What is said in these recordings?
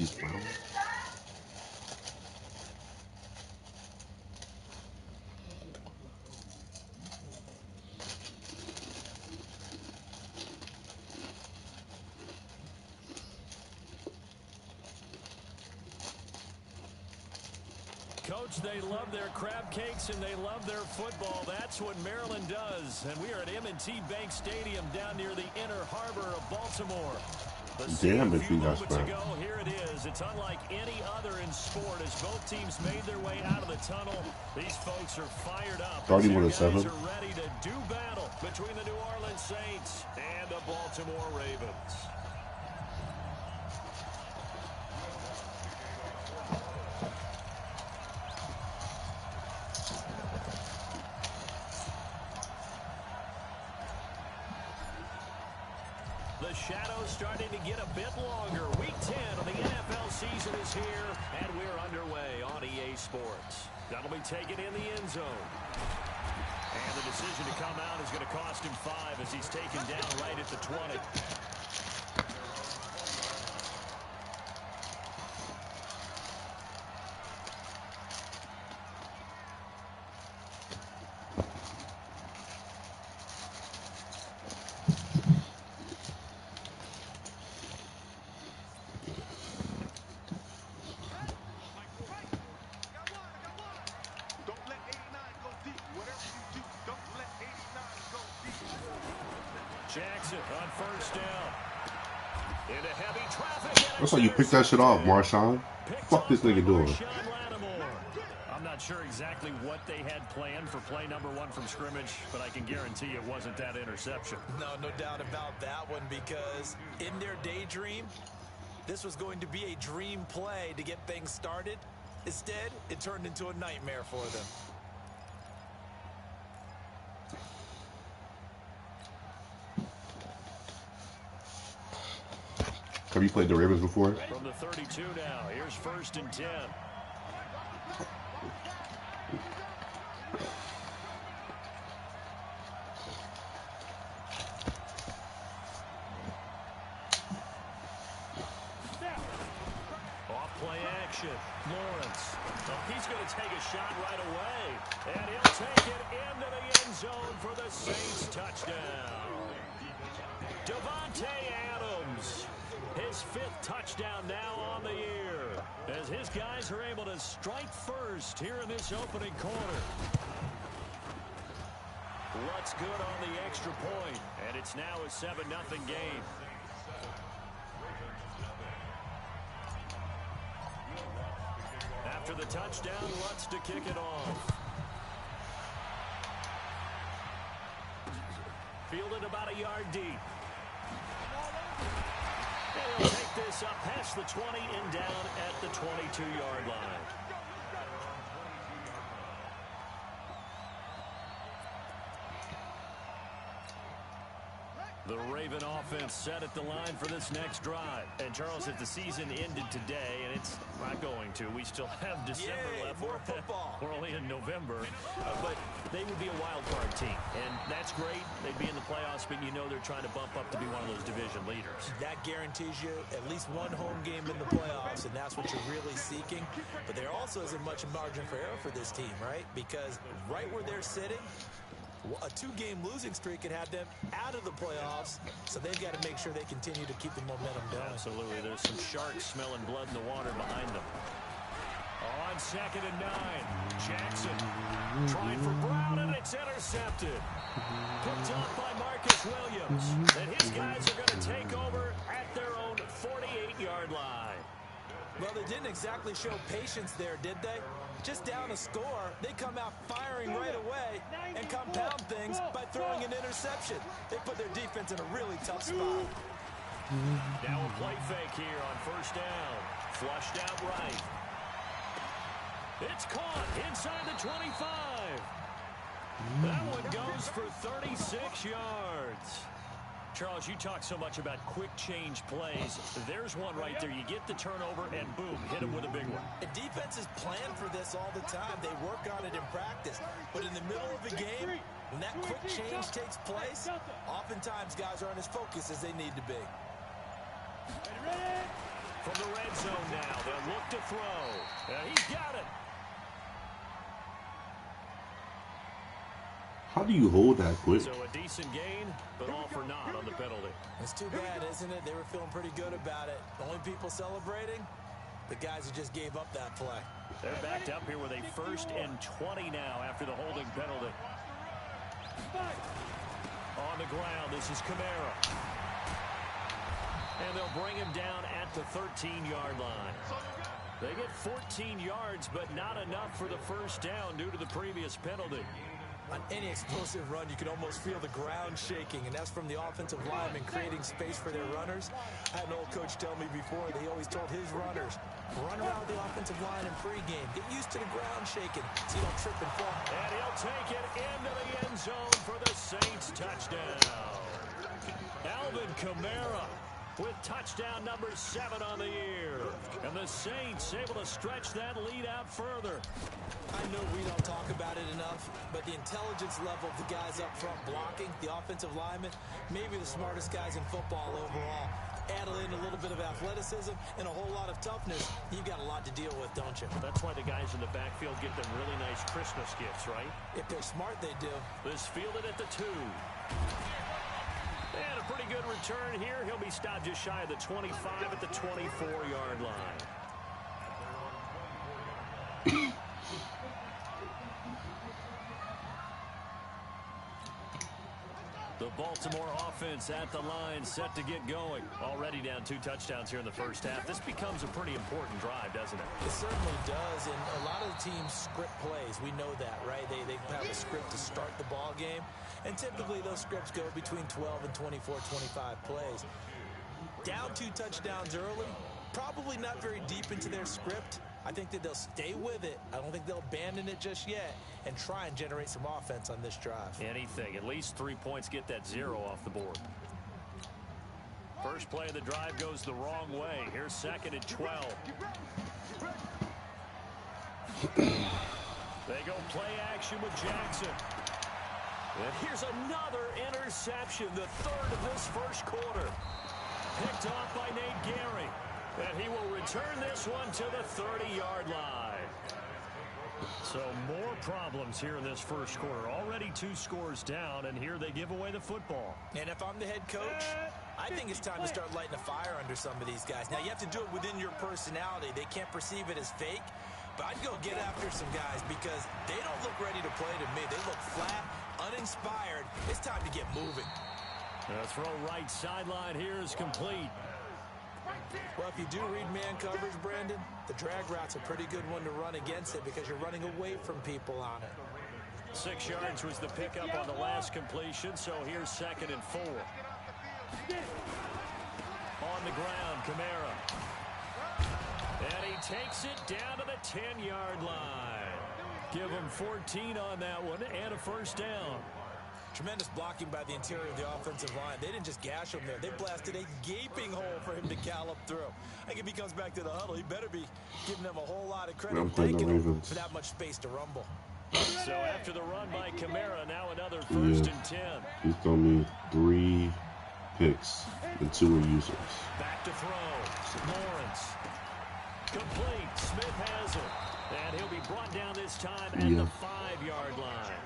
These clowns. Coach, they love their crab cakes and they love their football. That's what Maryland does. And we are at M&T Bank Stadium down near the Inner Harbor of Baltimore. Damn, if you got Here it is. It's unlike any other in sport as both teams made their way out of the tunnel. These folks are fired up. 31-7. Are ready to do battle between the New Orleans Saints and the Baltimore Ravens. The shadow's starting to get a bit longer. Week 10 of the NFL season is here, and we're underway on EA Sports. That'll be taken in the end zone. And the decision to come out is going to cost him 5 as he's taken down right at the 20. Jackson on first down. Into heavy traffic. That's like you picked that shit off, Marshawn. Fuck this nigga doing. I'm not sure exactly what they had planned for play number 1 from scrimmage, but I can guarantee it wasn't that interception. No doubt about that one, because in their daydream, this was going to be a dream play to get things started. Instead, it turned into a nightmare for them. Have you played the Ravens before? From the 32 now, here's 1st and 10. Off play action. Lawrence. Oh, he's going to take a shot right away. And he'll take it into the end zone for the Saints touchdown. Devontae Adams. His 5th touchdown now on the year as his guys are able to strike first here in this opening quarter. What's good on the extra point, and it's now a 7-0 game. After the touchdown, Lutz to kick it off. Fielded about a yard deep. And he'll take this up past the 20 and down at the 22-yard line. The Raven offense set at the line for this next drive. And, Charles, if the season ended today, and it's not going to, we still have December left. More football. We're only in November. But they would be a wild card team. And that's great. They'd be in the playoffs, but you know they're trying to bump up to be one of those division leaders. That guarantees you at least one home game in the playoffs, and that's what you're really seeking. But there also isn't much margin for error for this team, right? Because right where they're sitting, a 2-game losing streak could have them out of the playoffs, so they've got to make sure they continue to keep the momentum going. Absolutely. There's some sharks smelling blood in the water behind them. On 2nd and 9, Jackson trying for Brown, and it's intercepted. Picked off by Marcus Williams. And his guys are going to take over at their own 48-yard line. Well, they didn't exactly show patience there, did they? Just down a score, they come out firing right away and compound things by throwing an interception. They put their defense in a really tough spot. Now a play fake here on 1st down. Flushed out right. It's caught inside the 25. That one goes for 36 yards. Charles, you talk so much about quick change plays. There's one right there. You get the turnover, and boom, hit him with a big one. And defenses plan for this all the time. They work on it in practice. But in the middle of the game, when that quick change takes place, oftentimes guys aren't as focused as they need to be. From the red zone now, they'll look to throw. He's got it. How do you hold that quick? So a decent gain, but all for naught on the penalty. It's too bad, isn't it? They were feeling pretty good about it. The only people celebrating, the guys who just gave up that play. They're backed up here with a 1st and 20 now after the holding penalty. On the ground, this is Kamara. And they'll bring him down at the 13-yard line. They get 14 yards, but not enough for the 1st down due to the previous penalty. On any explosive run, you can almost feel the ground shaking, and that's from the offensive linemen creating space for their runners. I had an old coach tell me before, he always told his runners, run around the offensive line in pregame. Get used to the ground shaking so you don't trip and fall. And he'll take it into the end zone for the Saints touchdown. Alvin Kamara with touchdown number 7 on the year. And the Saints able to stretch that lead out further. I know we don't talk about it enough, but the intelligence level of the guys up front blocking, the offensive linemen, maybe the smartest guys in football overall. Add in a little bit of athleticism and a whole lot of toughness, you've got a lot to deal with, don't you? That's why the guys in the backfield get them really nice Christmas gifts, right? If they're smart, they do. This fielded at the 2. And a pretty good return here. He'll be stopped just shy of the 25 at the 24-yard line. The Baltimore offense at the line, set to get going. Already down 2 touchdowns here in the 1st half. This becomes a pretty important drive, doesn't it? It certainly does, and a lot of the teams script plays. We know that, right? They have a script to start the ball game, and typically those scripts go between 12 and 24, 25 plays. Down 2 touchdowns early, probably not very deep into their script. I think that they'll stay with it. I don't think they'll abandon it just yet and try and generate some offense on this drive. Anything. At least 3 points, get that 0 off the board. First play of the drive goes the wrong way. Here's 2nd and 12. They go play action with Jackson. And here's another interception, the 3rd of this 1st quarter. Picked off by Nate Gary. And he will return this one to the 30-yard line. So more problems here in this 1st quarter. Already 2 scores down, and here they give away the football. And if I'm the head coach, I think it's time to start lighting a fire under some of these guys. Now, you have to do it within your personality. They can't perceive it as fake. But I'd go get after some guys because they don't look ready to play to me. They look flat, uninspired. It's time to get moving. The throw right sideline here is complete. Well, if you do read man coverage, Brandon, the drag route's a pretty good one to run against it because you're running away from people on it. 6 yards was the pickup on the last completion, so here's 2nd and 4. On the ground, Kamara. And he takes it down to the 10-yard line. Give him 14 on that one and a 1st down. Tremendous blocking by the interior of the offensive line. They didn't just gash him there. They blasted a gaping hole for him to gallop through. I think if he comes back to the huddle, he better be giving them a whole lot of credit thanking him for that much space to rumble. So after the run by Kamara, now another 1st and 10. He's thrown me 3 picks and 2 are users. Back to throw. Lawrence. Complete. Smith has it. And he'll be brought down this time at the 5-yard line.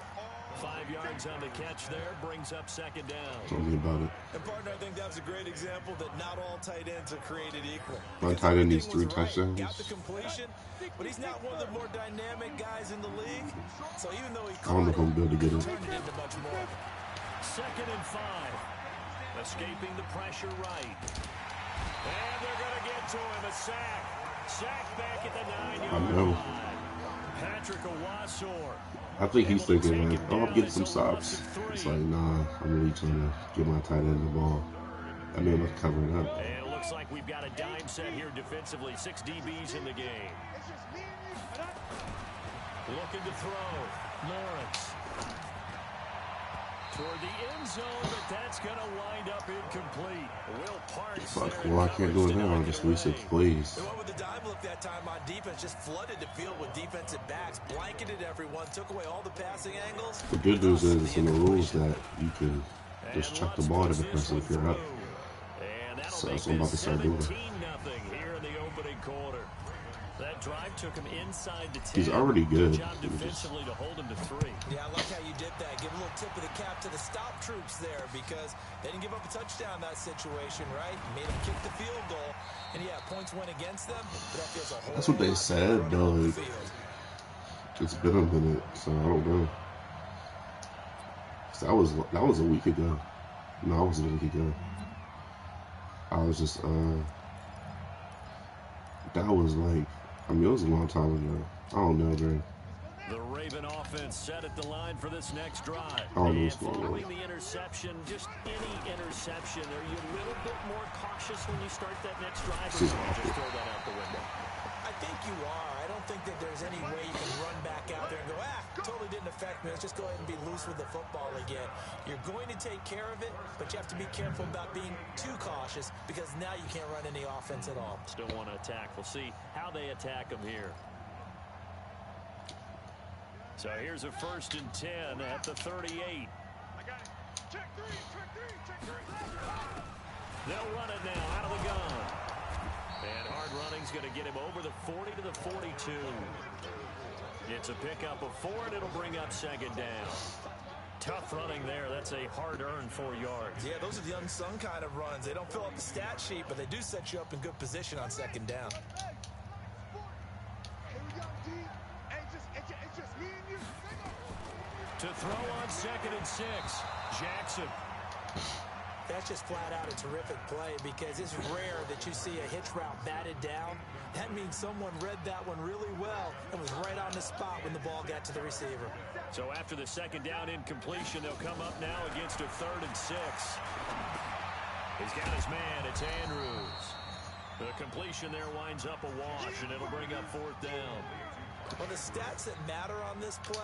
5 yards on the catch there, brings up 2nd down. Tell me about it. And partner, I think that was a great example that not all tight ends are created equal. My tight end needs 3 touchdowns. Got the completion, but he's not one of the more dynamic guys in the league. So even though he I don't know if I'm going to be able to get turned it into much more. 2nd and 5. Escaping the pressure right. And they're going to get to him. A sack. Sack back at the 9-yard line. Patrick Owasor. I think he's thinking like, oh, I'm getting some stops. It's like, nah, I'm really trying to get my tight end the ball. I mean, I'm covering up. And it looks like we've got a dime set here defensively. 6 DBs in the game. Looking to throw. Lawrence. Toward the end zone, but that's going to wind up incomplete. Will Parks. Fuck, well, I can't do it now. I just reset the plays. The one with the dime look that time on defense just flooded the field with defensive backs, blanketed everyone, took away all the passing angles. The good news is it's in the rules that you can just chuck the ball to the person if you're up. So that's what I'm about to start doing. 17-0 here in the That drive took him inside the 10. He's already good. Good job defensively to hold him to 3. Yeah, I like how you did that. Give a little tip of the cap to the stop troops there because they didn't give up a touchdown in that situation, right? Made them kick the field goal. And, yeah, points went against them, but that feels a whole That's what they said, though. It's been a minute, so I don't know. So that was a week ago. No, it wasn't a week ago. I was just, that was like, I mean, it was a long time ago. I don't know, man. The Raven offense set at the line for this next drive. I don't know And what's going on. following the interception, just any interception, are you a little bit more cautious when you start that next drive? Or This is do you awful. just throw that out the window? I think you are. I don't think that there's any way you can run back out there and go, totally didn't affect me. Let's just go ahead and be loose with the football again. You're going to take care of it, but you have to be careful about being too cautious because now you can't run any offense at all. Still want to attack. We'll see how they attack them here. So here's a 1st and 10 at the 38. I got it. Check three. They'll run it now out of the gun. And hard running's going to get him over the 40 to the 42. It's a pickup of 4, and it'll bring up 2nd down. Tough running there. That's a hard-earned 4 yards. Yeah, those are the unsung kind of runs. They don't fill up the stat sheet, but they do set you up in good position on 2nd down. To throw on 2nd and 6, Jackson. That's just flat out a terrific play because it's rare that you see a hitch route batted down. That means someone read that one really well and was right on the spot when the ball got to the receiver. So after the 2nd down incompletion, they'll come up now against a 3rd and 6. He's got his man. It's Andrews. The completion there winds up a wash, and it'll bring up 4th down. Well, the stats that matter on this play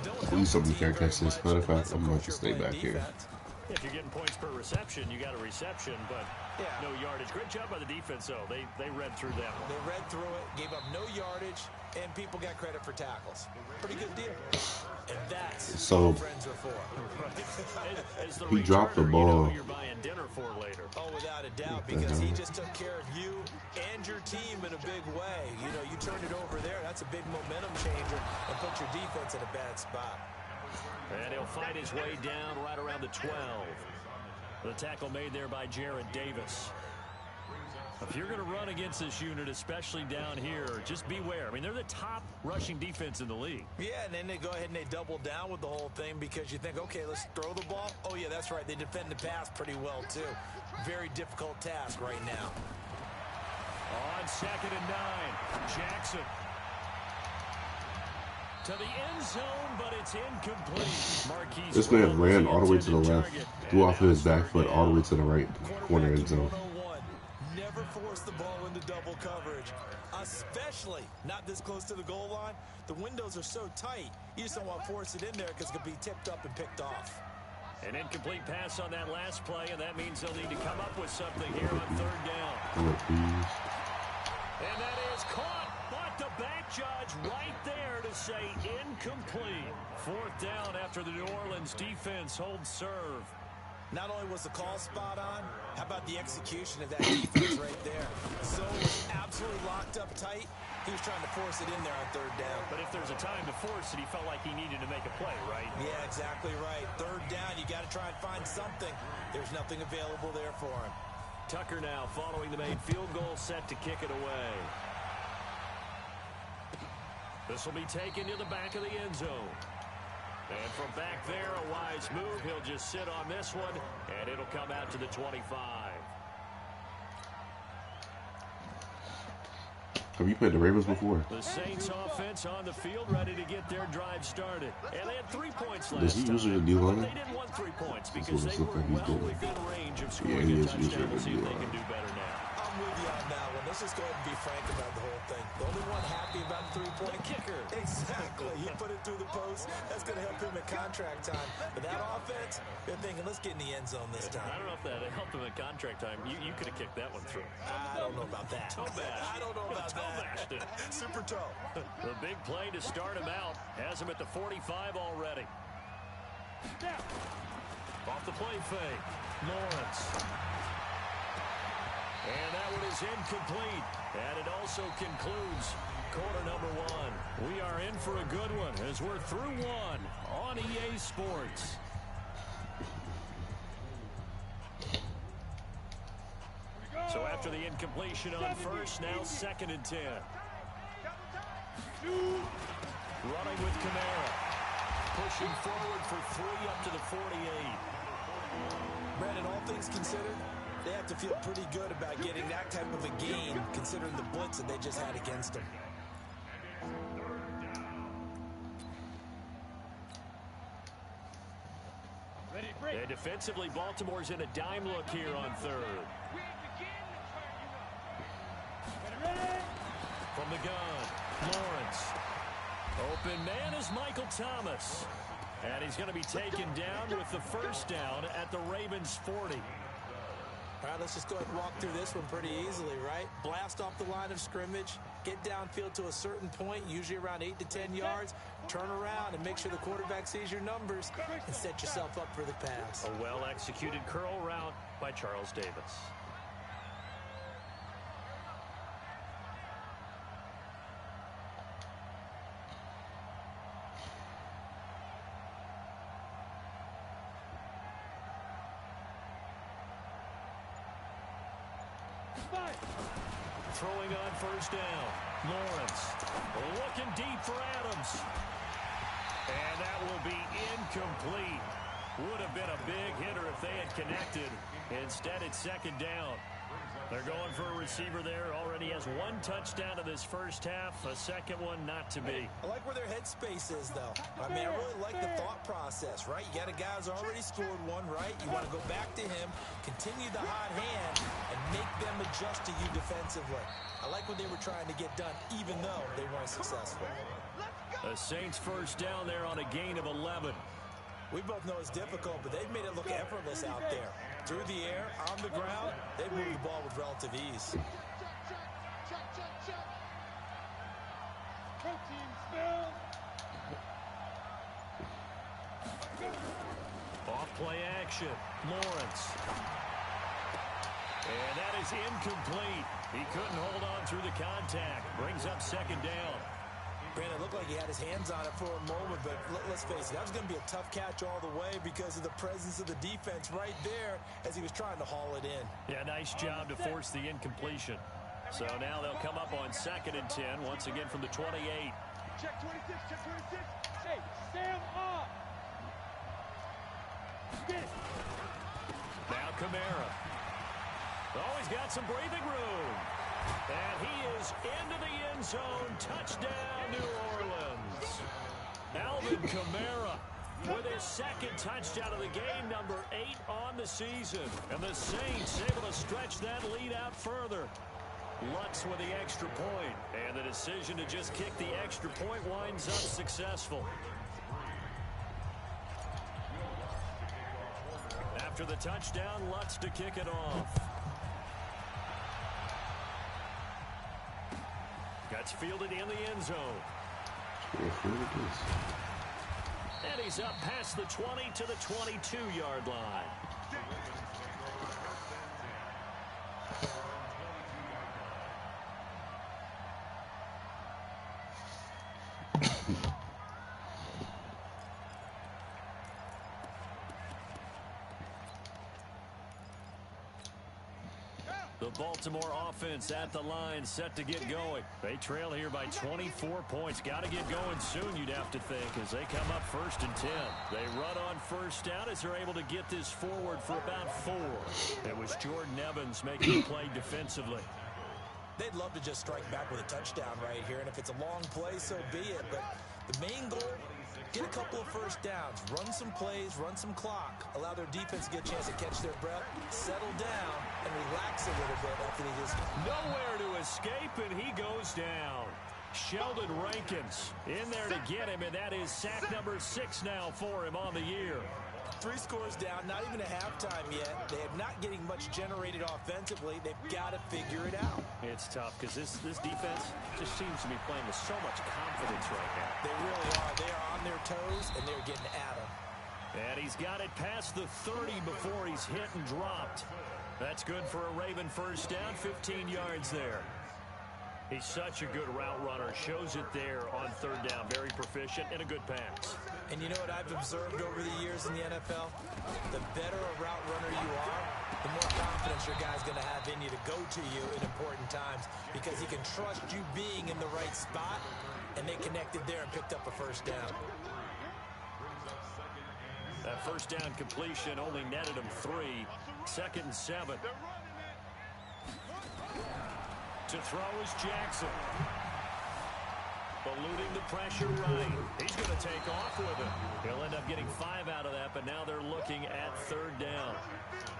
don't Please help somebody the team can't very catch this. much Matter of fact, unless, of I'm going course, to you're stay playing back here. defense. If you're getting points per reception, you got a reception, but Yeah. no yardage. Great job by the defense, though. They read through that one. They read through it, gave up no yardage, and people got credit for tackles. Pretty good deal. And that's So, what friends are for. As the He dropped the returner, you know ball. who you're buying dinner for later. Oh, without a doubt, because he just took care of you and your team in a big way. You know, you turned it over there. That's a big momentum changer and put your defense in a bad spot. And he'll fight his way down right around the 12. The tackle made there by Jared Davis. If you're going to run against this unit, especially down here, just beware. I mean, they're the top rushing defense in the league. Yeah, and then they go ahead and they double down with the whole thing because you think, okay, let's throw the ball. Oh, yeah, that's right. They defend the pass pretty well, too. Very difficult task right now. On 2nd and 9, Jackson. To the end zone, but it's incomplete. Marquise This man Brown ran was all the way to the intended left, target. threw off And his now back foot all the way to the right corner end zone. 101. Never force the ball into double coverage, especially not this close to the goal line. The windows are so tight, you just don't want to force it in there because it could be tipped up and picked off. An incomplete pass on that last play, and that means they'll need to come up with something here on 3rd down. And that is caught, but the back judge right there to say incomplete. 4th down after the New Orleans defense holds serve. Not only was the call spot on, how about the execution of that defense right there? Zone was absolutely locked up tight. He was trying to force it in there on 3rd down. But if there's a time to force it, he felt like he needed to make a play, right? Yeah, exactly right. 3rd down, you got to try and find something. There's nothing available there for him. Tucker now following the made field goal, set to kick it away. This will be taken to the back of the end zone. And from back there, a wise move. He'll just sit on this one, and it'll come out to the 25. Have you played the Ravens before? The Saints offense on the field, ready to get their drive started. And they had 3 points last Does he time. usually do But that? they didn't want 3 points That's because what it they looks were like he's well doing. within range of Yeah, scoring he a is touchdown. usually We'll see if do they that. can do better now. I'm with you on that one. Let's just go ahead and be frank about the whole thing. The only one happy about the 3-point kicker. Exactly. He put it through the post. That's going to help him at contract time. But that offense, they're thinking, let's get in the end zone this time. I don't know if that helped him at contract time. You could have kicked that one through. I don't know about that. Toe bash. I don't know about Toe bashed it. that. Super toe. The big play to start him out has him at the 45 already. Off the play fake, Lawrence. And that one is incomplete. And it also concludes quarter number one. We are in for a good one as we're through one on EA Sports. So after the incompletion on first, now 2nd and 10. Running with Kamara. Pushing forward for 3 up to the 48. Brandon, all things considered, they have to feel pretty good about getting that type of a gain, considering the blitz that they just had against them. And defensively, Baltimore's in a dime look here on third. From the gun, Lawrence. Open man is Michael Thomas. And he's going to be taken down with the first down at the Ravens' 40. All right, let's just go ahead and walk through this one pretty easily, right? Blast off the line of scrimmage, get downfield to a certain point, usually around 8 to 10 yards, turn around and make sure the quarterback sees your numbers and set yourself up for the pass. A well-executed curl route by Charles Davis. Throwing on first down. Lawrence looking deep for Adams. And that will be incomplete. Would have been a big hitter if they had connected. Instead, it's 2nd down. They're going for a receiver there. Already has 1 touchdown in this first half. A second one not to be. I like where their headspace is, though. I mean, I really like the thought process, right? You got a guy who's already scored one, right? You want to go back to him, continue the hot hand, and make them adjust to you defensively. I like what they were trying to get done, even though they weren't successful. The Saints first down there on a gain of 11. We both know it's difficult, but they've made it look effortless out there. Through the air, on the ground, they move the ball with relative ease. Off play action. Lawrence. And that is incomplete. He couldn't hold on through the contact. Brings up 2nd down. Brandon, it looked like he had his hands on it for a moment, but let's face it, that was going to be a tough catch all the way because of the presence of the defense right there as he was trying to haul it in. Yeah, nice job to force the incompletion. So now they'll come up on 2nd and 10, once again from the 28. Check 26, check 26. Hey, Sam up. Now Kamara. Oh, he's got some breathing room. And he is into the end zone. Touchdown, New Orleans. Alvin Kamara with his 2nd touchdown of the game, number 8 on the season. And the Saints able to stretch that lead out further. Lutz with the extra point. And the decision to just kick the extra point winds up successful. After the touchdown, Lutz to kick it off. Gets fielded in the end zone. And he's up past the 20 to the 22-yard line. The Baltimore offense at the line, set to get going. They trail here by 24 points. Got to get going soon, you'd have to think, as they come up 1st and 10. They run on first down as they're able to get this forward for about 4. It was Jordan Evans making the play defensively. They'd love to just strike back with a touchdown right here, and if it's a long play, so be it. But the main goal, get a couple of first downs, run some plays, run some clock, allow their defense to get a chance to catch their breath, settle down, and relax a little bit after they just... Nowhere to escape, and he goes down. Sheldon Rankins in there to get him, and that is sack number 6 now for him on the year. 3 scores down, not even a halftime yet. They are not getting much generated offensively. They've got to figure it out. It's tough because this defense just seems to be playing with so much confidence right now. They really are. They are on their toes, and they're getting at them. And he's got it past the 30 before he's hit and dropped. That's good for a Raven first down, 15 yards there. He's such a good route runner. Shows it there on third down. Very proficient and a good pass. And you know what I've observed over the years in the NFL? The better a route runner you are, the more confidence your guy's going to have in you to go to you in important times because he can trust you being in the right spot, and they connected there and picked up a first down. That first down completion only netted him 3. 2nd and 7. To throw is Jackson. Eluding the pressure right. He's going to take off with it. He'll end up getting 5 out of that, but now they're looking at third down.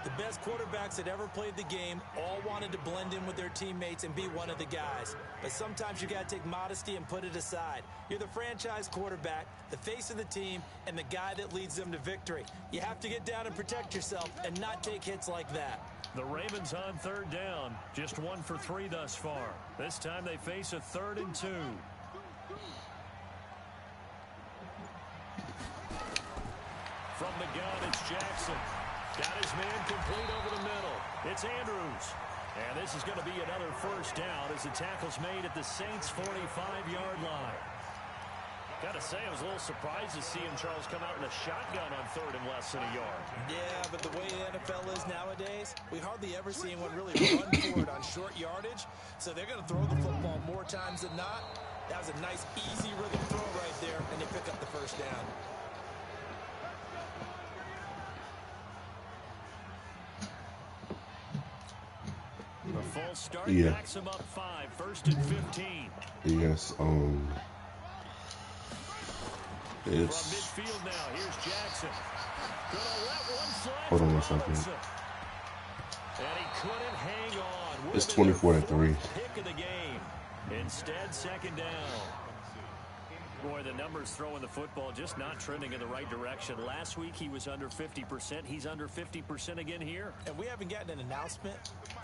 The best quarterbacks that ever played the game all wanted to blend in with their teammates and be one of the guys. But sometimes you got to take modesty and put it aside. You're the franchise quarterback, the face of the team, and the guy that leads them to victory. You have to get down and protect yourself and not take hits like that. The Ravens on third down. Just 1 for 3 thus far. This time they face a 3rd and 2. From the gun, it's Jackson. Got his man complete over the middle. It's Andrews. And this is going to be another first down as the tackle's made at the Saints' 45-yard line. Got to say, I was a little surprised to see him, Charles, come out in a shotgun on 3rd and less than a yard. Yeah, but the way the NFL is nowadays, we hardly ever see anyone really run for it on short yardage. So they're going to throw the football more times than not. That was a nice, easy rhythm throw right there, and they pick up the first down. A false start backs him up 5. 1st and 15. Yes, it's... From midfield now, here's Jackson. Gonna let one slide. Hold on a second. And he couldn't hang on. It's 24-3. Pick of the game. Instead, 2nd down. Boy, the numbers throwing the football just not trending in the right direction. Last week he was under 50%. He's under 50% again here. And we haven't gotten an announcement,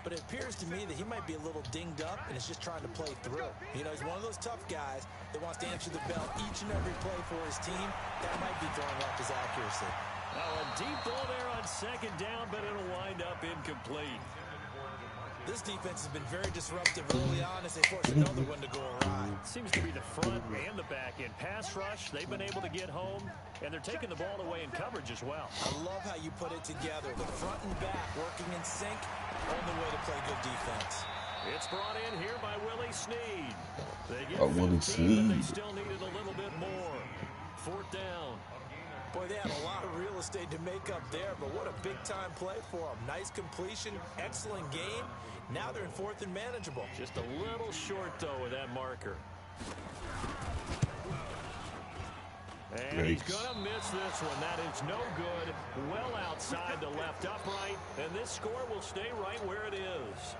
but it appears to me that he might be a little dinged up and is just trying to play through. You know, he's one of those tough guys that wants to answer the bell each and every play for his team. That might be throwing off his accuracy. Oh, a deep ball there on 2nd down, but it'll wind up incomplete. This defense has been very disruptive early on as they force another one to go awry. Seems to be the front and the back end. Pass rush, they've been able to get home, and they're taking the ball away in coverage as well. I love how you put it together. The front and back working in sync, only way to play good defense. It's brought in here by Willie Snead. They get 15, Willie Snead. but they still needed a little bit more. 4th down. Boy, they had a lot of real estate to make up there, but what a big-time play for them. Nice completion, excellent game. Now they're in 4th and manageable. Just a little short, though, with that marker. And he's going to miss this one. That is no good. Well outside the left upright, and this score will stay right where it is.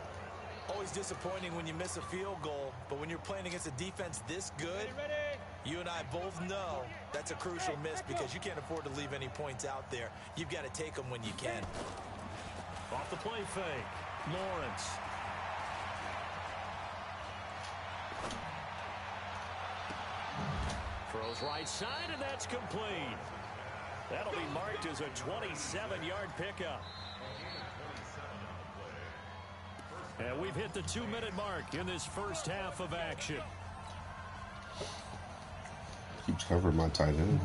Always disappointing when you miss a field goal, but when you're playing against a defense this good, you and I both know that's a crucial miss because you can't afford to leave any points out there. You've got to take them when you can. Off the play fake, Lawrence. Throws right side, and that's complete. That'll be marked as a 27-yard pickup. And we've hit the 2-minute mark in this first half of action. Keeps covering my tight end.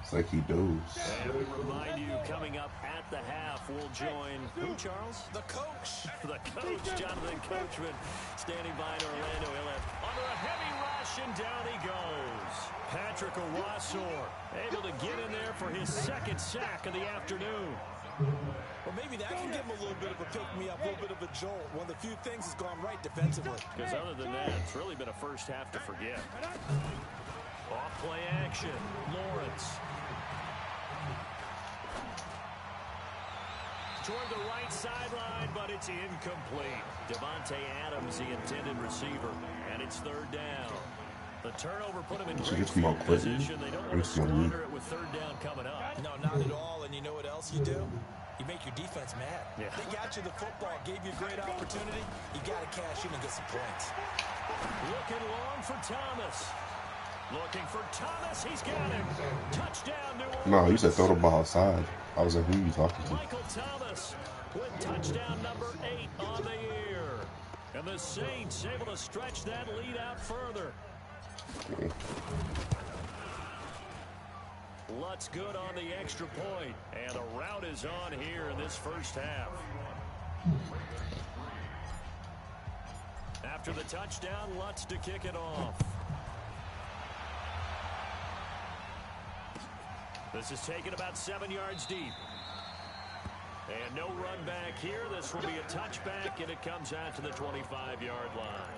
It's like he does. And we remind you, coming up at the half, we'll join who, Charles? The coach. The coach, Jonathan Coachman, standing by in Orlando. He'll have under a heavy rush, and down he goes. Patrick Owasor able to get in there for his 2nd sack of the afternoon. Well, maybe that can give him a little bit of a pick-me-up, a little bit of a jolt. One of the few things has gone right defensively. Because other than that, it's really been a first half to forget. Off play action, Lawrence. Toward the right sideline, but it's incomplete. Devontae Adams, the intended receiver, and it's 3rd down. The turnover put him in great field position. They don't want to squander it with 3rd down coming up. No, not at all. And you know what else you do? You make your defense mad. Yeah. They got you the football, gave you a great opportunity. You got to cash in and get some points. Looking long for Thomas. Looking for Thomas. He's got him. Touchdown, New Orleans. No, you said throw the ball outside. I was like, who are you talking to? Michael Thomas with touchdown number 8 on the year. And the Saints able to stretch that lead out further. Lutz good on the extra point. And a rout is on here in this first half. After the touchdown, Lutz to kick it off. This is taken about 7 yards deep. And no run back here. This will be a touchback, and it comes out to the 25-yard line.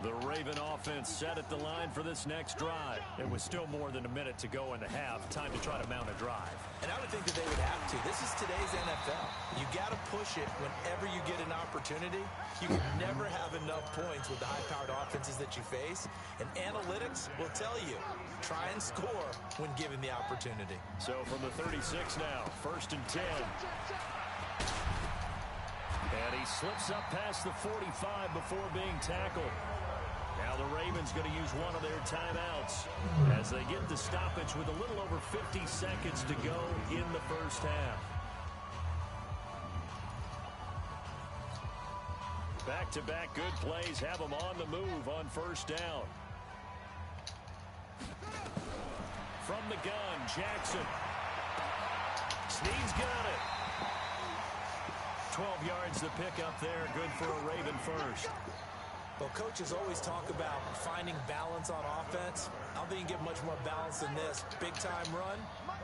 The Raven offense set at the line for this next drive. It was still more than a minute to go in the half. Time to try to mount a drive. And I would think that they would have to. This is today's NFL. You got to push it whenever you get an opportunity. You can never have enough points with the high-powered offenses that you face. And analytics will tell you, try and score when given the opportunity. So from the 36 now, 1st and 10. And he slips up past the 45 before being tackled. Now the Ravens going to use one of their timeouts as they get the stoppage with a little over 50 seconds to go in the first half. Back-to-back good plays have them on the move on first down. From the gun, Jackson. Snead's got it. 12 yards to pick up there. Good for a Raven first. Well, coaches always talk about finding balance on offense. I don't think you get much more balance than this. Big-time run,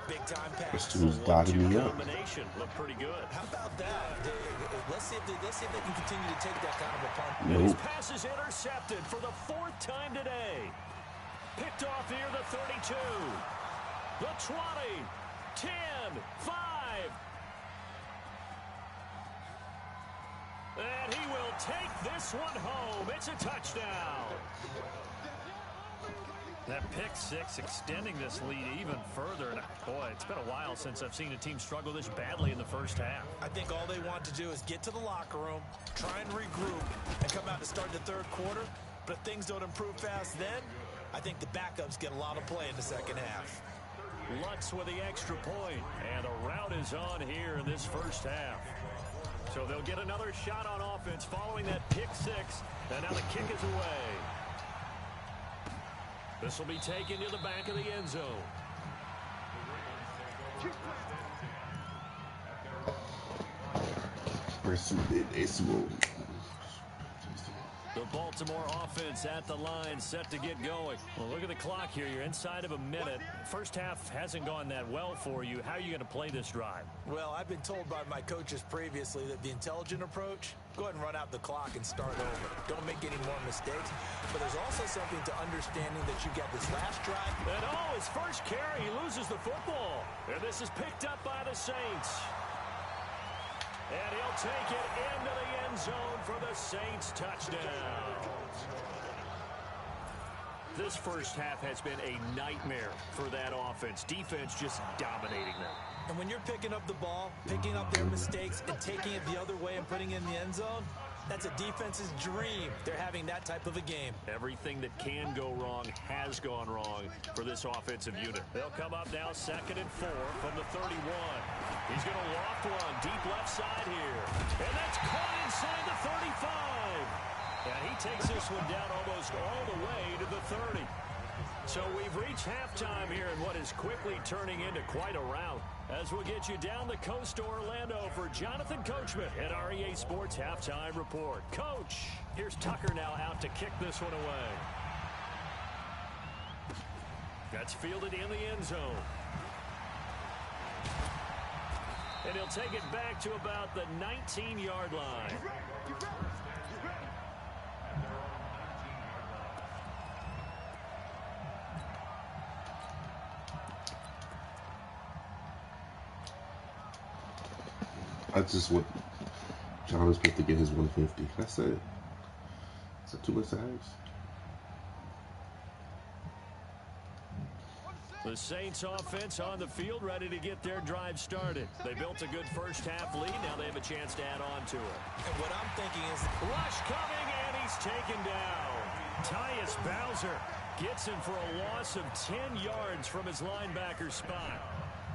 big-time pass. This dude's dotting me up. Combination looked pretty good. How about that? Let's see if they can continue to take that kind of a punt. Nope. His pass is intercepted for the 4th time today. Picked off near the 32. The 20. 10. 5. And he will take this one home. It's a touchdown. That pick 6 extending this lead even further. And boy, it's been a while since I've seen a team struggle this badly in the first half. I think all they want to do is get to the locker room, try and regroup, and come out to start the 3rd quarter. But if things don't improve fast then, I think the backups get a lot of play in the second half. Lutz with the extra point. And a rout is on here in this first half. So they'll get another shot on offense following that pick 6. And now the kick is away. This will be taken to the back of the end zone. The Baltimore offense at the line, set to get going. Well, look at the clock here. You're inside of a minute. First half hasn't gone that well for you. How are you going to play this drive? Well, I've been told by my coaches previously that the intelligent approach, go ahead and run out the clock and start over. Don't make any more mistakes. But there's also something to understanding that you got this last drive. And his first carry, he loses the football. And this is picked up by the Saints. And he'll take it into the end zone for the Saints touchdown. This first half has been a nightmare for that offense. Defense just dominating them. And when you're picking up the ball, picking up their mistakes, and taking it the other way and putting it in the end zone, that's a defense's dream. They're having that type of a game. Everything that can go wrong has gone wrong for this offensive unit. They'll come up now 2nd and 4 from the 31. He's going to loft one deep left side here. And that's caught inside the 35. And he takes this one down almost all the way to the 30. So we've reached halftime here in what is quickly turning into quite a rout. As we'll get you down the coast to Orlando for Jonathan Coachman at our EA Sports Halftime Report. Coach, here's Tucker now out to kick this one away. That's fielded in the end zone. And he'll take it back to about the 19-yard line. I just want John Smith to get his 150. That's it. Is that too much to ask? The Saints offense on the field, ready to get their drive started. They built a good first half lead. Now they have a chance to add on to it. And what I'm thinking is, Rush coming, and he's taken down. Tyus Bowser gets him for a loss of 10 yards from his linebacker spot.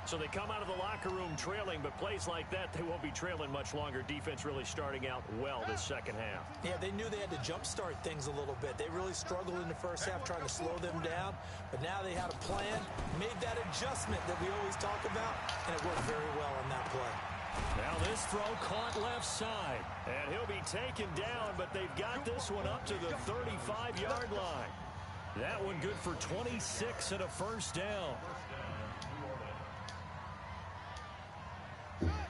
So they come out of the locker room trailing, but plays like that, they won't be trailing much longer. Defense really starting out well this second half. yeah, they knew they had to jumpstart things a little bit. They really struggled in the first half trying to slow them down, but now they had a plan, made that adjustment that we always talk about, and it worked very well on that play. Now this throw caught left side, and he'll be taken down, but they've got this one up to the 35-yard line. That one good for 26 and a first down.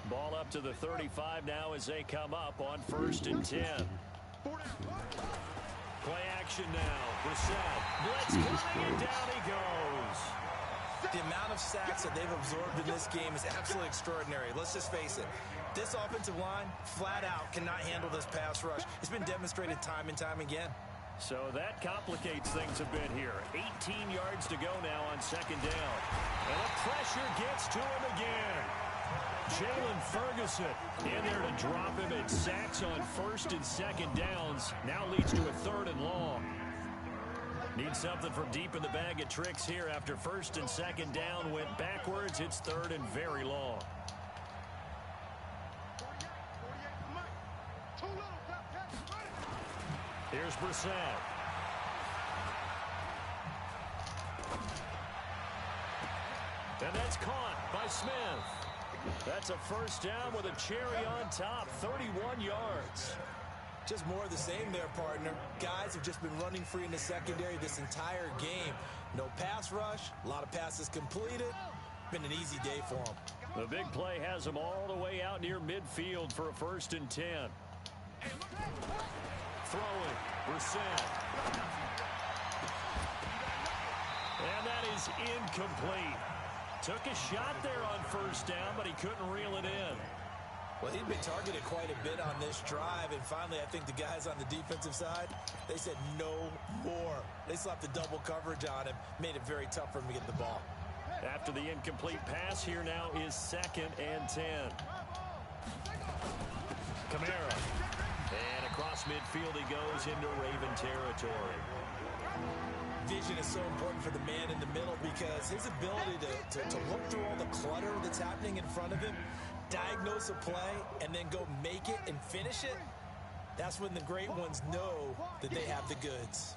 Ball up to the 35 now as they come up on 1st and 10. Play action now. Brissett. Blitz coming, and down he goes. The amount of sacks that they've absorbed in this game is absolutely extraordinary. Let's just face it. This offensive line, flat out, cannot handle this pass rush. It's been demonstrated time and time again. So that complicates things a bit here. 18 yards to go now on 2nd down. And the pressure gets to him again. Jalen Ferguson in there to drop him, and sacks on 1st and 2nd downs. Now leads to a 3rd and long. Need something from deep in the bag of tricks here after 1st and 2nd down went backwards. It's 3rd and very long. Here's Brissett. And that's caught by Smith. That's a first down with a cherry on top, 31 yards. Just more of the same there, partner. Guys have just been running free in the secondary this entire game. No pass rush, a lot of passes completed. Been an easy day for them. The big play has them all the way out near midfield for a 1st and 10. Throwing, Brissett. And that is incomplete. Took a shot there on 1st down, but he couldn't reel it in. Well, he'd been targeted quite a bit on this drive, and finally I think the guys on the defensive side, they said no more. They slapped the double coverage on him, made it very tough for him to get the ball. After the incomplete pass, here now is 2nd and 10. Kamara. And across midfield he goes into Raven territory. Vision is so important for the man in the middle because his ability to look through all the clutter that's happening in front of him, diagnose a play, and then go make it and finish it, that's when the great ones know that they have the goods.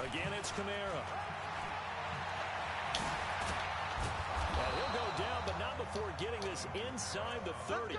Again, it's Kamara. And he'll go down, but not before getting this inside the 30.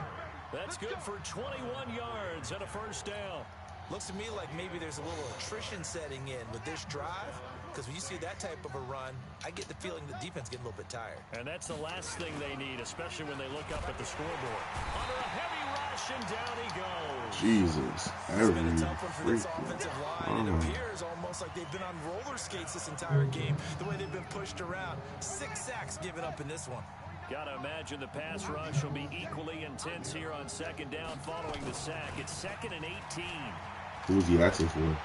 That's good for 21 yards and a first down. Looks to me like maybe there's a little attrition setting in with this drive, because when you see that type of a run, I get the feeling the defense getting a little bit tired. And that's the last thing they need, especially when they look up at the scoreboard. Under a heavy rush, and down he goes. Jesus. It's been a tough one for this offensive line. It appears almost like they've been on roller skates this entire game, the way they've been pushed around. 6 sacks given up in this one. Gotta imagine the pass rush will be equally intense here on 2nd down following the sack. It's 2nd and 18. Who's he asking for?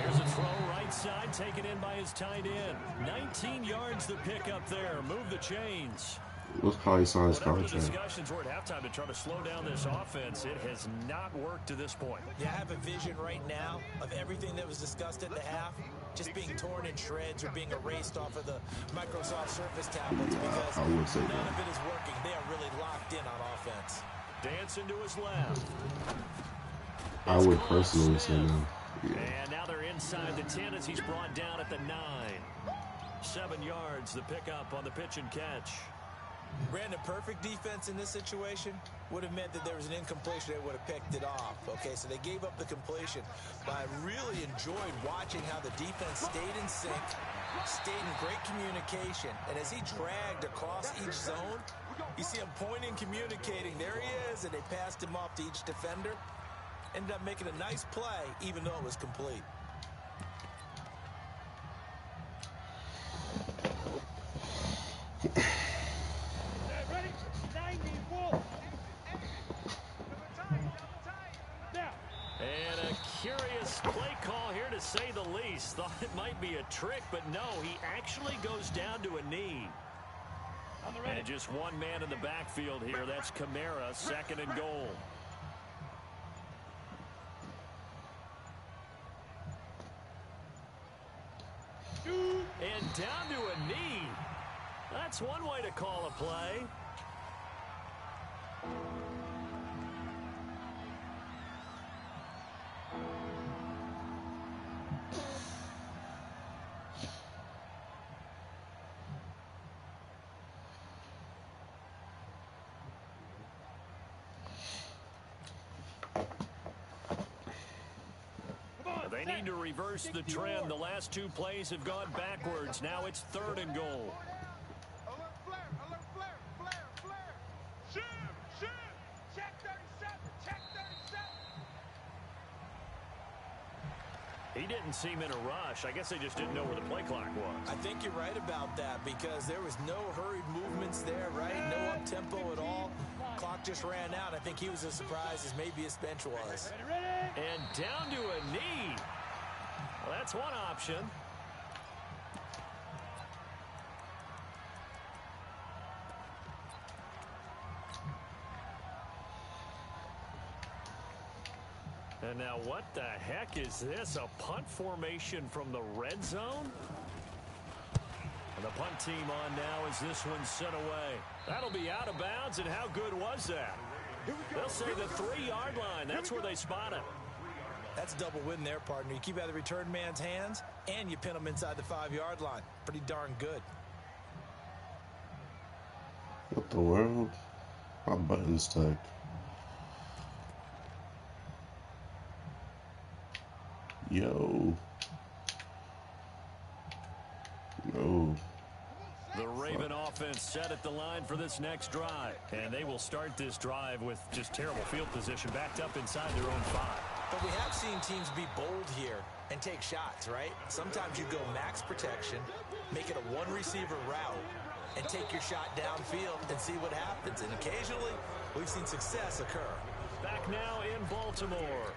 Here's a throw right side, taken in by his tight end. 19 yards the pick up there. Move the chains. What's probably signed his Whatever the contract? discussions were at halftime to try to slow down this offense, it has not worked to this point. Yeah, I have a vision right now of everything that was discussed at the half just being torn in shreds or being erased off of the Microsoft Surface tablets because I would say none that. of it is working. They are really locked in on offense. Dancing to his left. I would personally say no. Yeah. And now they're inside the 10 as he's brought down at the 9. 7 yards, the pickup on the pitch and catch. Brandon, perfect defense in this situation would have meant that there was an incompletion. They would have picked it off. Okay, so they gave up the completion. But I really enjoyed watching how the defense stayed in sync, stayed in great communication. And as he dragged across each zone, you see him pointing, communicating. There he is, and they passed him off to each defender. Ended up making a nice play, even though it was complete. Ready? 90 might be a trick, but no, he actually goes down to a knee. And just one man in the backfield here. That's Kamara, second and goal. And down to a knee. That's one way to call a play. They need to reverse the trend. The last two plays have gone backwards. Now it's third and goal. Alert flare, alert flare, flare, flare. Shoot. Check 37, check 37. He didn't seem in a rush. I guess they just didn't know where the play clock was. I think you're right about that because there was no hurried movements there, right? No up-tempo at all. Clock just ran out. I think he was as surprised as maybe his bench was. And down to a knee. Well, that's one option. And now what the heck is this? A punt formation from the red zone? And the punt team on now as this one's sent away. That'll be out of bounds, and how good was that? They'll say the 3-yard line. That's where they spot it. That's a double win there, partner. You keep out of the return man's hands, and you pin him inside the 5-yard line. Pretty darn good. What the world? My button's stuck. Yo. No. The Raven offense set at the line for this next drive. And they will start this drive with just terrible field position, backed up inside their own 5. But we have seen teams be bold here and take shots, right? Sometimes you go max protection, make it a one-receiver route, and take your shot downfield and see what happens. And occasionally, we've seen success occur. Back now in Baltimore.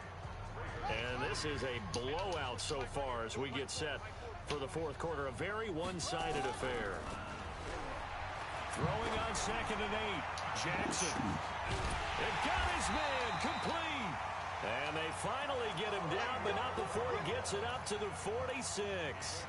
And this is a blowout so far as we get set for the fourth quarter. A very one-sided affair. Throwing on 2nd and 8. Jackson. It got his man complete. And they finally get him down, but not before he gets it up to the 46.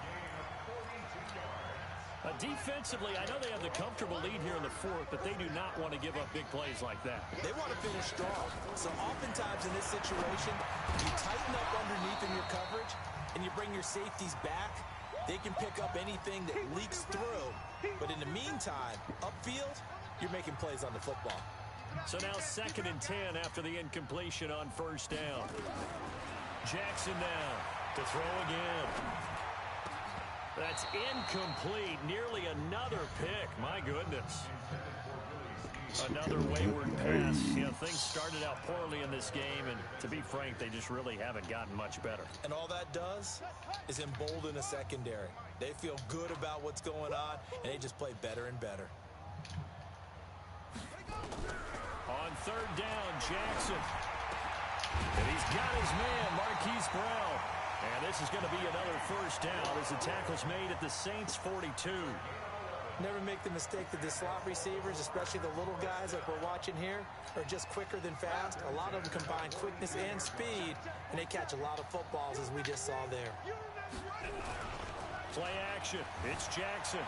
Defensively, I know they have the comfortable lead here in the fourth, but they do not want to give up big plays like that. They want to finish strong. So oftentimes in this situation, you tighten up underneath in your coverage, and you bring your safeties back. They can pick up anything that leaks through. But in the meantime, upfield, you're making plays on the football. So now 2nd and 10 after the incompletion on first down. Jackson now to throw again. That's incomplete. Nearly another pick. My goodness. Another wayward pass. You know, things started out poorly in this game, and to be frank, they just really haven't gotten much better. And all that does is embolden a secondary. They feel good about what's going on, and they just play better and better. On third down, Jackson. And he's got his man, Marquise Brown. And this is going to be another first down as the tackle's made at the Saints' 42. Never make the mistake that the slot receivers, especially the little guys like we're watching here, are just quicker than fast. A lot of them combine quickness and speed, and they catch a lot of footballs, as we just saw there. Play action. It's Jackson.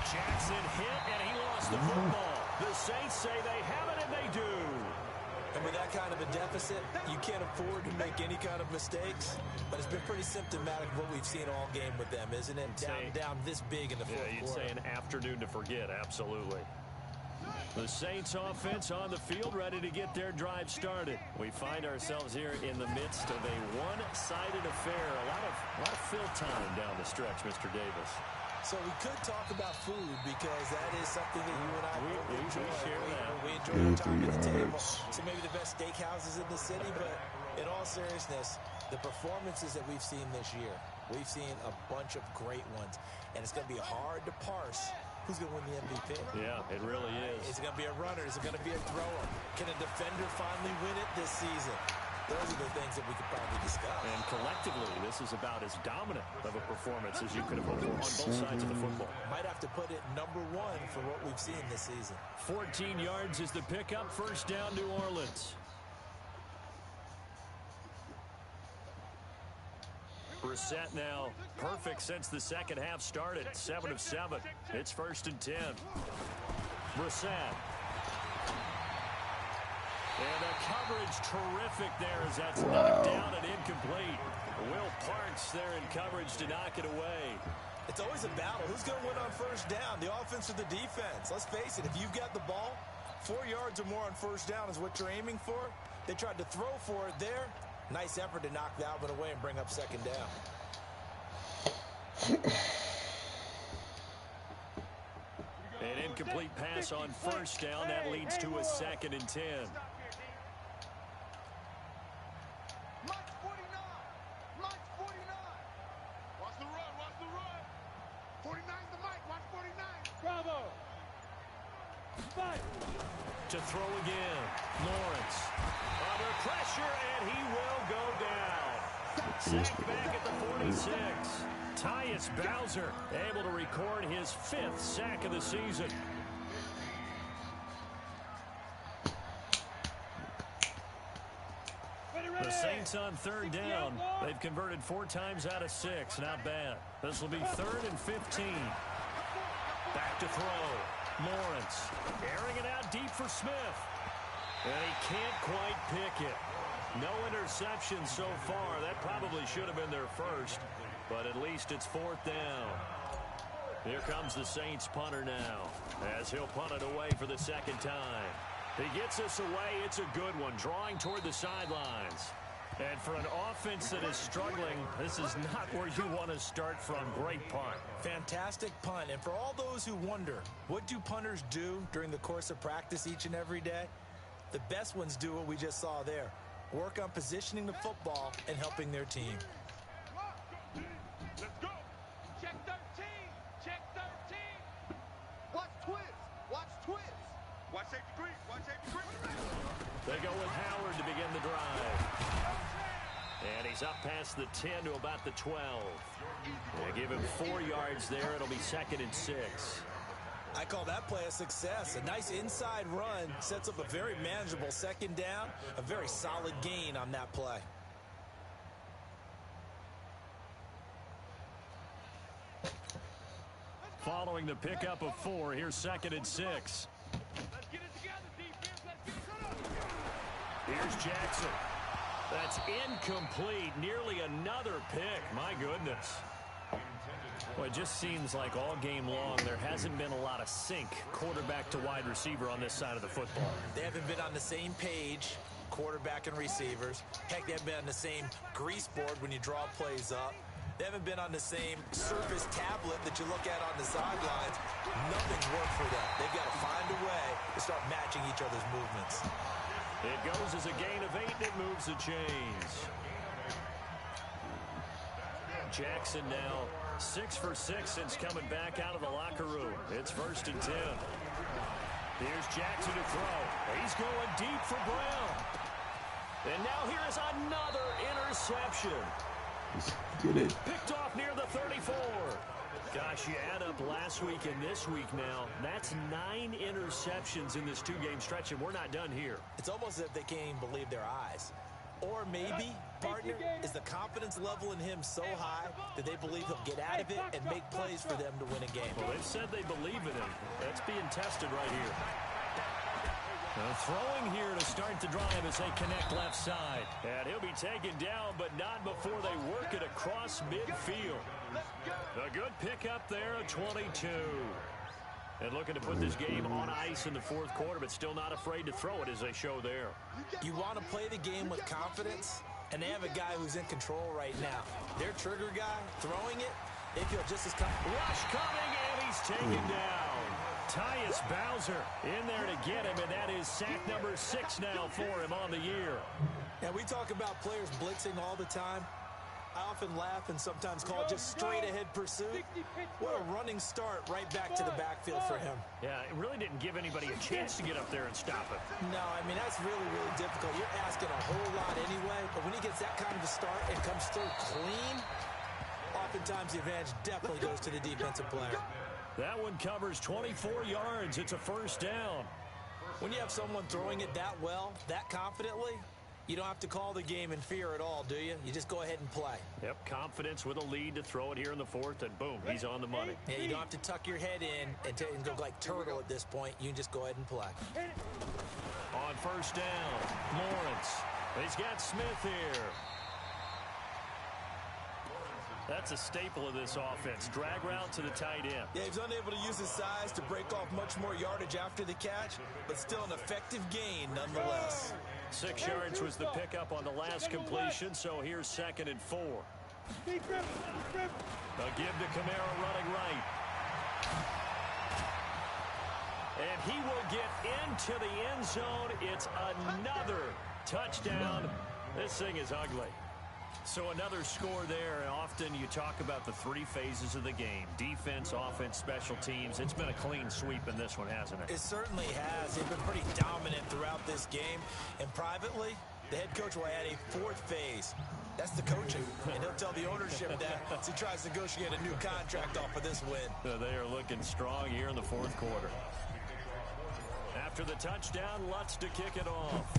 Jackson hit, and he lost the football. The Saints say they have it, and they do. And with that kind of a deficit, you can't afford to make any kind of mistakes. But it's been pretty symptomatic of what we've seen all game with them, isn't it? Down this big in the fourth quarter. You'd say an afternoon to forget, absolutely. The Saints offense on the field, ready to get their drive started. We find ourselves here in the midst of a one-sided affair. A lot of fill time down the stretch, Mr. Davis. So we could talk about food because that is something that you and I enjoy. We enjoy our time at the table. So maybe the best steakhouses in the city, but in all seriousness, the performances that we've seen this year, we've seen a bunch of great ones, and it's going to be hard to parse who's going to win the MVP. Yeah, it really is. Is it going to be a runner? Is it going to be a thrower? Can a defender finally win it this season? Those are the things that we could probably discuss. And collectively, this is about as dominant of a performance as you could have hoped for on both sides of the football. Might have to put it number one for what we've seen this season. 14 yards is the pickup. First down, New Orleans. Brissett now perfect since the second half started. 7 of 7. It's 1st and 10. Brissett. And the coverage terrific there as that's knocked down and incomplete. Will Parks there in coverage to knock it away. It's always a battle. Who's going to win on first down, the offense or the defense? Let's face it, if you've got the ball, 4 yards or more on first down is what you're aiming for. They tried to throw for it there. Nice effort to knock that one away and bring up second down. An incomplete pass on first down. That leads to a 2nd and 10. Mike 49. Mike 49. Watch the run. Watch the run. 49's the Mike. Watch 49. Bravo. Fight. To throw again. Lawrence. Under pressure, and he will go down. Sacked back at the 46. Tyus Bowser able to record his 5th sack of the season. The Saints on 3rd down. They've converted 4 times out of 6. Not bad. This will be 3rd and 15. Back to throw. Lawrence airing it out deep for Smith. And he can't quite pick it. No interceptions so far. That probably should have been their first. But at least it's 4th down. Here comes the Saints punter now, as he'll punt it away for the 2nd time. He gets us away. It's a good one, drawing toward the sidelines. And for an offense that is struggling, this is not where you want to start from. Great punt. Fantastic punt. And for all those who wonder, what do punters do during the course of practice each and every day? The best ones do what we just saw there. Work on positioning the football and helping their team. Let's go. Check 13. Check 13. Watch twist. Watch twist. Watch safety green. Watch safety green. They go with Howard to begin the drive. And he's up past the 10 to about the 12. They give him 4 yards there. It'll be 2nd and 6. I call that play a success. A nice inside run sets up a very manageable 2nd down. A very solid gain on that play. Following the pickup of 4, here's 2nd and 6. Let's get it together, defense. Let's get it together. Here's Jackson. That's incomplete. Nearly another pick. My goodness. Well, it just seems like all game long there hasn't been a lot of sync quarterback to wide receiver on this side of the football. They haven't been on the same page, quarterback and receivers. Heck, they haven't been on the same grease board when you draw plays up. They haven't been on the same Surface tablet that you look at on the sidelines. Nothing's worked for them. They've got to find a way to start matching each other's movements. It goes as a gain of 8, and it moves the chains. Jackson now 6 for 6 since coming back out of the locker room. It's 1st and 10. Here's Jackson to throw. He's going deep for Brown. And now here is another interception. Get it. Picked off near the 34. Gosh, you add up last week and this week now. That's 9 interceptions in this 2-game stretch, and we're not done here. It's almost as if they can't even believe their eyes. Or maybe, partner, is the confidence level in him so high that they believe he'll get out of it and make plays for them to win a game. Well, they've said they believe in him. That's being tested right here. Now throwing here to start the drive as they connect left side. And he'll be taken down, but not before they work it across midfield. A good pickup there, a 22. And looking to put this game on ice in the 4th quarter, but still not afraid to throw it as they show there. You want to play the game with confidence, and they have a guy who's in control right now. Their trigger guy, throwing it, they feel just as confident. Rush coming, and he's taken down. Tyus Bowser in there to get him, and that is sack number 6 now for him on the year. Now, we talk about players blitzing all the time. I often laugh and sometimes call it just straight-ahead pursuit. What a running start right back to the backfield for him. Yeah, it really didn't give anybody a chance to get up there and stop it. No, I mean, that's really, really difficult. You're asking a whole lot anyway, but when he gets that kind of a start and comes through clean, oftentimes the advantage definitely goes to the defensive player. That one covers 24 yards. It's a first down. When you have someone throwing it that well, that confidently, you don't have to call the game in fear at all, do you? You just go ahead and play. Yep, confidence with a lead to throw it here in the fourth, and boom, he's on the money. Yeah, you don't have to tuck your head in and go like turtle at this point. You can just go ahead and play. On first down, Lawrence. He's got Smith here. That's a staple of this offense. Drag route to the tight end. Yeah, he's unable to use his size to break off much more yardage after the catch, but still an effective gain nonetheless. 6 yards was the pickup on the last completion, so here's 2nd and 4. A give to Kamara running right. And he will get into the end zone. It's another touchdown. This thing is ugly. So another score there, and often you talk about the 3 phases of the game. Defense, offense, special teams. It's been a clean sweep in this one, hasn't it? It certainly has. They've been pretty dominant throughout this game. And privately, the head coach will add a 4th phase. That's the coaching. And he'll tell the ownership that as he tries to negotiate a new contract off of this win. So they are looking strong here in the 4th quarter. After the touchdown, Lutz to kick it off.